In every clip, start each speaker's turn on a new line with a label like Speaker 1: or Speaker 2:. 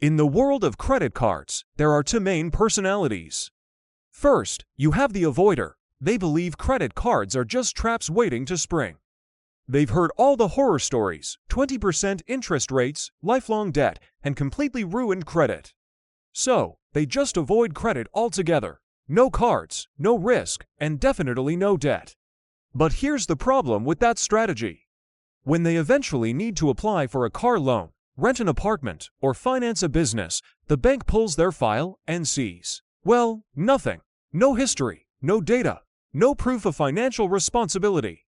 Speaker 1: In the world of credit cards, there are two main personalities. First, you have the avoider. They believe credit cards are just traps waiting to spring. They've heard all the horror stories, 20% interest rates, lifelong debt, and completely ruined credit. So, they just avoid credit altogether. No cards, no risk, and definitely no debt. But here's the problem with that strategy. When they eventually need to apply for a car loan, rent an apartment, or finance a business, the bank pulls their file and sees, well, nothing. No history, no data, no proof of financial responsibility.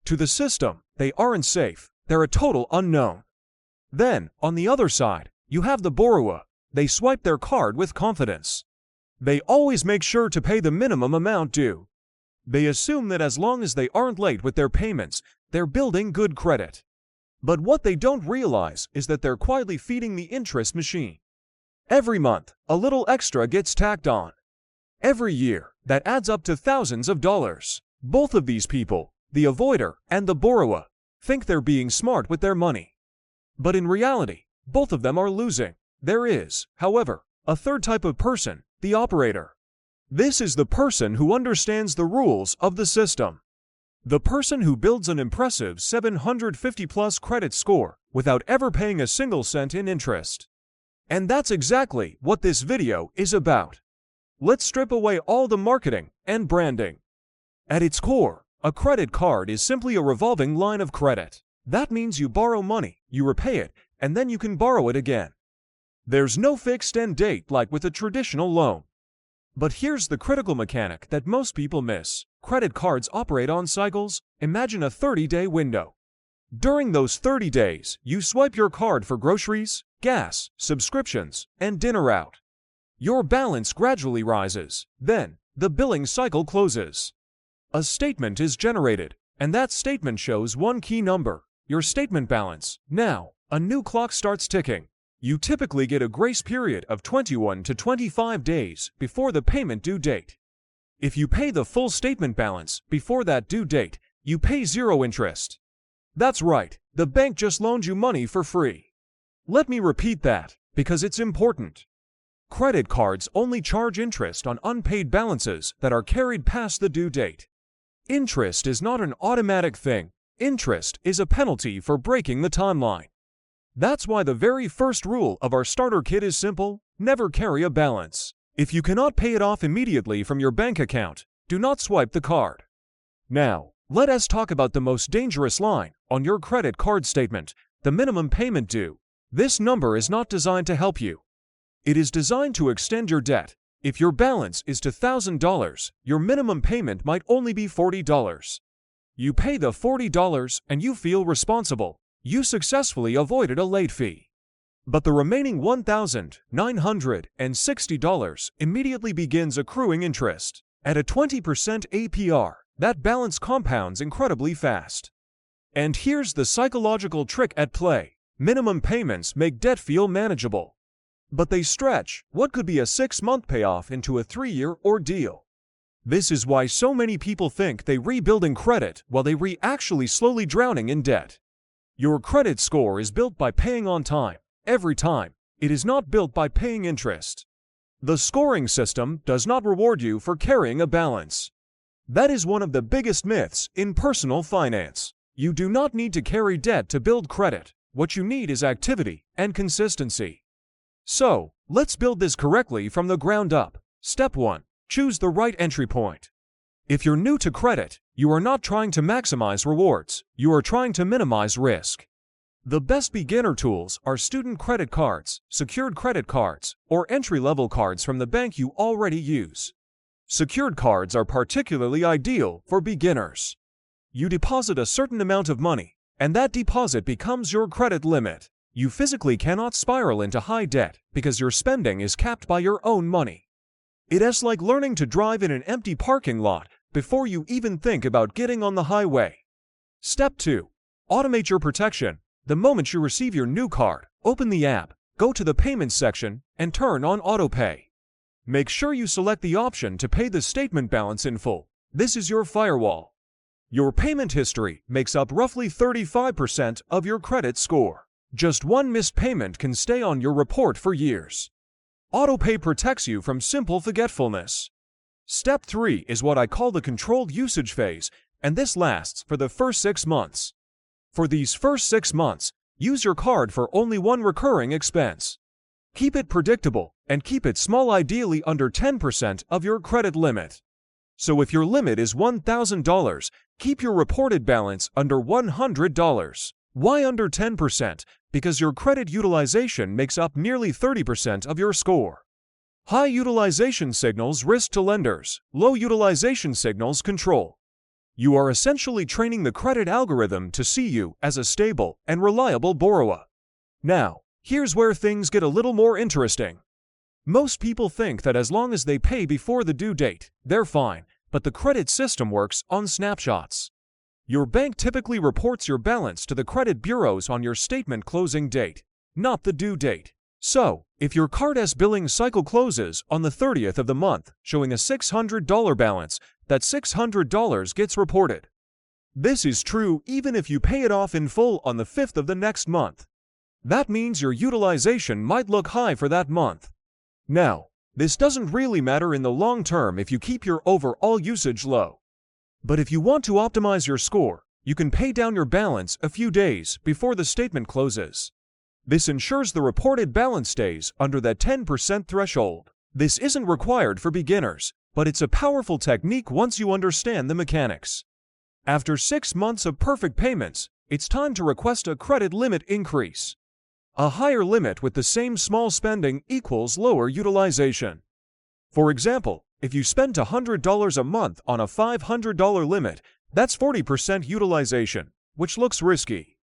Speaker 1: To the system, they aren't safe. They're a total unknown. Then, on the other side, you have the borrower. They swipe their card with confidence. They always make sure to pay the minimum amount due. They assume that as long as they aren't late with their payments, they're building good credit. But what they don't realize is that they're quietly feeding the interest machine. Every month, a little extra gets tacked on. Every year, that adds up to thousands of dollars. Both of these people, the avoider and the borrower, think they're being smart with their money. But in reality, both of them are losing. There is, however, a third type of person, the operator. This is the person who understands the rules of the system. The person who builds an impressive 750-plus credit score without ever paying a single cent in interest. And that's exactly what this video is about. Let's strip away all the marketing and branding. At its core, a credit card is simply a revolving line of credit. That means you borrow money, you repay it, and then you can borrow it again. There's no fixed end date like with a traditional loan. But here's the critical mechanic that most people miss. Credit cards operate on cycles. Imagine a 30-day window. During those 30 days, you swipe your card for groceries, gas, subscriptions, and dinner out. Your balance gradually rises. Then, the billing cycle closes. A statement is generated, and that statement shows one key number, your statement balance. Now, a new clock starts ticking. You typically get a grace period of 21 to 25 days before the payment due date. If you pay the full statement balance before that due date, you pay zero interest. That's right, the bank just loaned you money for free. Let me repeat that, because it's important. Credit cards only charge interest on unpaid balances that are carried past the due date. Interest is not an automatic thing. Interest is a penalty for breaking the timeline. That's why the very first rule of our starter kit is simple: never carry a balance. If you cannot pay it off immediately from your bank account, do not swipe the card. Now, let us talk about the most dangerous line on your credit card statement, the minimum payment due. This number is not designed to help you. It is designed to extend your debt. If your balance is to $1,000, your minimum payment might only be $40. You pay the $40 and you feel responsible. You successfully avoided a late fee. But the remaining $1,960 immediately begins accruing interest. At a 20% APR, that balance compounds incredibly fast. And here's the psychological trick at play. Minimum payments make debt feel manageable. But they stretch what could be a 6-month payoff into a 3-year ordeal. This is why so many people think they're rebuilding credit while they're actually slowly drowning in debt. Your credit score is built by paying on time, every time. It is not built by paying interest. The scoring system does not reward you for carrying a balance. That is one of the biggest myths in personal finance. You do not need to carry debt to build credit. What you need is activity and consistency. So, let's build this correctly from the ground up. Step 1. Choose the right entry point. If you're new to credit, you are not trying to maximize rewards. You are trying to minimize risk. The best beginner tools are student credit cards, secured credit cards, or entry-level cards from the bank you already use. Secured cards are particularly ideal for beginners. You deposit a certain amount of money, and that deposit becomes your credit limit. You physically cannot spiral into high debt because your spending is capped by your own money. It is like learning to drive in an empty parking lot before you even think about getting on the highway. Step 2. Automate your protection. The moment you receive your new card, open the app, go to the payments section, and turn on autopay. Make sure you select the option to pay the statement balance in full. This is your firewall. Your payment history makes up roughly 35% of your credit score. Just one missed payment can stay on your report for years. Autopay protects you from simple forgetfulness. Step 3 is what I call the controlled usage phase, and this lasts for the first 6 months. For these first 6 months, use your card for only one recurring expense. Keep it predictable and keep it small, ideally under 10% of your credit limit. So if your limit is $1,000, keep your reported balance under $100. Why under 10%? Because your credit utilization makes up nearly 30% of your score. High utilization signals risk to lenders, low utilization signals control. You are essentially training the credit algorithm to see you as a stable and reliable borrower. Now, here's where things get a little more interesting. Most people think that as long as they pay before the due date, they're fine, but the credit system works on snapshots. Your bank typically reports your balance to the credit bureaus on your statement closing date, not the due date. So, if your card's billing cycle closes on the 30th of the month, showing a $600 balance, that $600 gets reported. This is true even if you pay it off in full on the 5th of the next month. That means your utilization might look high for that month. Now, this doesn't really matter in the long term if you keep your overall usage low. But if you want to optimize your score, you can pay down your balance a few days before the statement closes. This ensures the reported balance stays under that 10% threshold. This isn't required for beginners, but it's a powerful technique once you understand the mechanics. After 6 months of perfect payments, it's time to request a credit limit increase. A higher limit with the same small spending equals lower utilization. For example, if you spend $100 a month on a $500 limit, that's 40% utilization, which looks risky.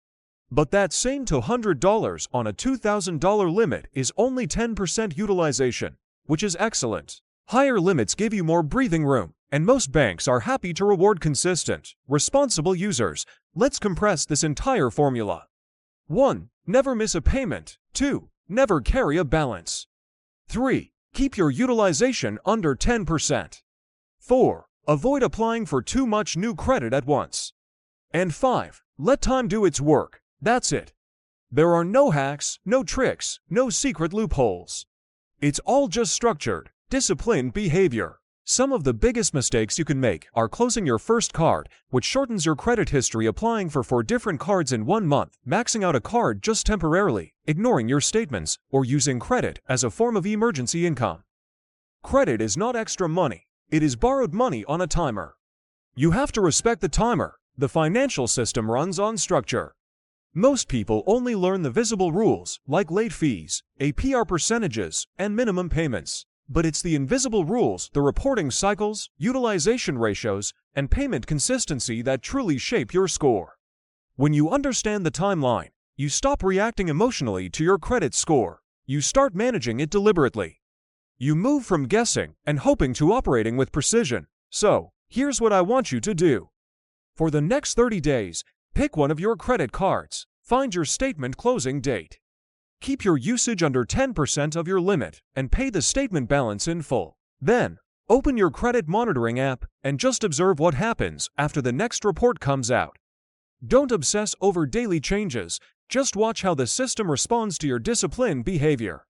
Speaker 1: But that same $200 on a $2,000 limit is only 10% utilization, which is excellent. Higher limits give you more breathing room, and most banks are happy to reward consistent, responsible users. Let's compress this entire formula. 1. Never miss a payment. 2. Never carry a balance. 3. Keep your utilization under 10%. 4. Avoid applying for too much new credit at once. And 5. Let time do its work. That's it. There are no hacks, no tricks, no secret loopholes. It's all just structured, disciplined behavior. Some of the biggest mistakes you can make are closing your first card, which shortens your credit history, applying for 4 different cards in 1 month, maxing out a card just temporarily, ignoring your statements, or using credit as a form of emergency income. Credit is not extra money. It is borrowed money on a timer. You have to respect the timer. The financial system runs on structure. Most people only learn the visible rules, like late fees, APR percentages, and minimum payments. But it's the invisible rules, the reporting cycles, utilization ratios, and payment consistency that truly shape your score. When you understand the timeline, you stop reacting emotionally to your credit score. You start managing it deliberately. You move from guessing and hoping to operating with precision. So, here's what I want you to do. For the next 30 days, pick one of your credit cards. Find your statement closing date. Keep your usage under 10% of your limit and pay the statement balance in full. Then, open your credit monitoring app and just observe what happens after the next report comes out. Don't obsess over daily changes, just watch how the system responds to your disciplined behavior.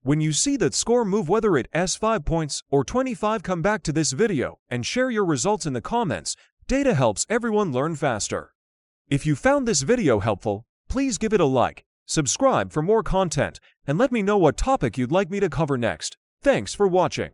Speaker 1: When you see that score move, whether it's 5 points or 25, come back to this video and share your results in the comments. Data helps everyone learn faster. If you found this video helpful, please give it a like. Subscribe for more content, and let me know what topic you'd like me to cover next. Thanks for watching.